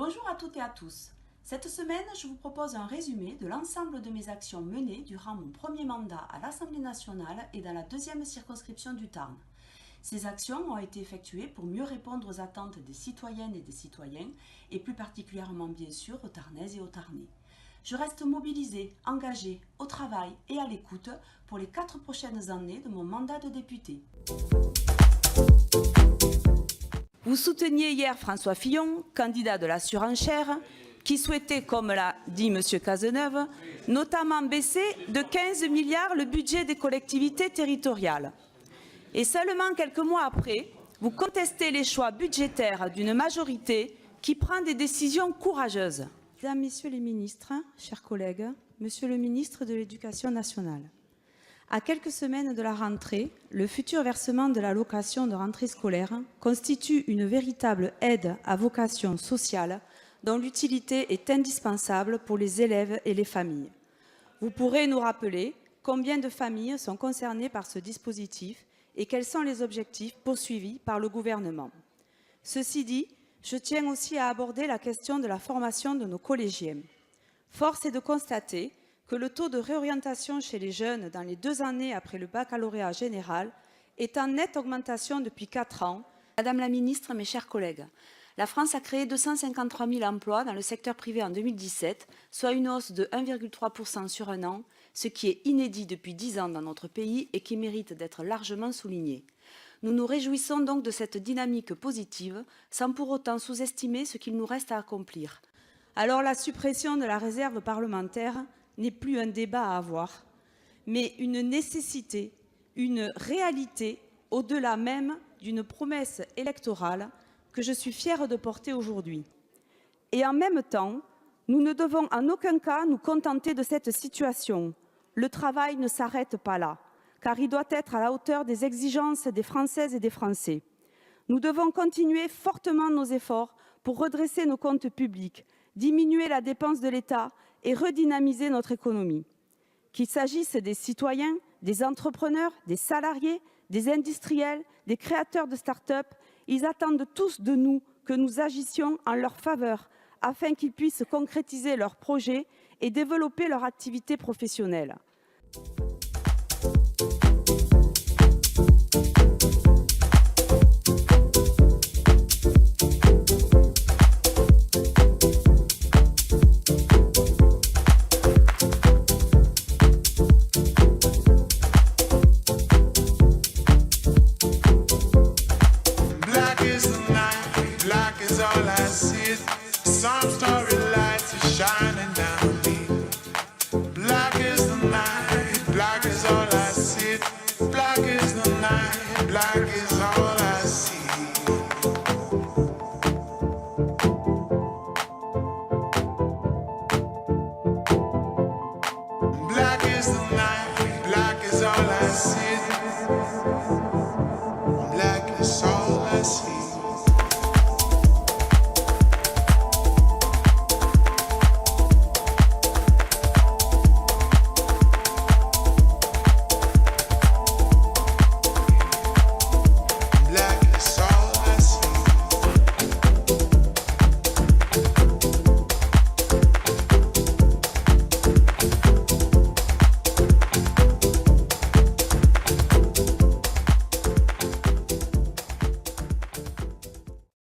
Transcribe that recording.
Bonjour à toutes et à tous. Cette semaine, je vous propose un résumé de l'ensemble de mes actions menées durant mon premier mandat à l'Assemblée nationale et dans la deuxième circonscription du Tarn. Ces actions ont été effectuées pour mieux répondre aux attentes des citoyennes et des citoyens, et plus particulièrement bien sûr aux Tarnaises et aux Tarnais. Je reste mobilisée, engagée, au travail et à l'écoute pour les 4 prochaines années de mon mandat de députée. Vous souteniez hier François Fillon, candidat de la surenchère, qui souhaitait, comme l'a dit M. Cazeneuve, notamment baisser de 15 milliards le budget des collectivités territoriales. Et seulement quelques mois après, vous contestez les choix budgétaires d'une majorité qui prend des décisions courageuses. Mesdames, Messieurs les ministres, chers collègues, Monsieur le ministre de l'Éducation nationale, à quelques semaines de la rentrée, le futur versement de l'allocation de rentrée scolaire constitue une véritable aide à vocation sociale dont l'utilité est indispensable pour les élèves et les familles. Vous pourrez nous rappeler combien de familles sont concernées par ce dispositif et quels sont les objectifs poursuivis par le gouvernement. Ceci dit, je tiens aussi à aborder la question de la formation de nos collégiens. Force est de constater que le taux de réorientation chez les jeunes dans les 2 années après le baccalauréat général est en nette augmentation depuis 4 ans. Madame la ministre, mes chers collègues, la France a créé 253 000 emplois dans le secteur privé en 2017, soit une hausse de 1,3% sur un an, ce qui est inédit depuis 10 ans dans notre pays et qui mérite d'être largement souligné. Nous nous réjouissons donc de cette dynamique positive, sans pour autant sous-estimer ce qu'il nous reste à accomplir. Alors la suppression de la réserve parlementaire n'est plus un débat à avoir, mais une nécessité, une réalité, au-delà même d'une promesse électorale que je suis fière de porter aujourd'hui. Et en même temps, nous ne devons en aucun cas nous contenter de cette situation. Le travail ne s'arrête pas là, car il doit être à la hauteur des exigences des Françaises et des Français. Nous devons continuer fortement nos efforts pour redresser nos comptes publics, diminuer la dépense de l'État et redynamiser notre économie. Qu'il s'agisse des citoyens, des entrepreneurs, des salariés, des industriels, des créateurs de start-up, ils attendent tous de nous que nous agissions en leur faveur afin qu'ils puissent concrétiser leurs projets et développer leur activité professionnelle.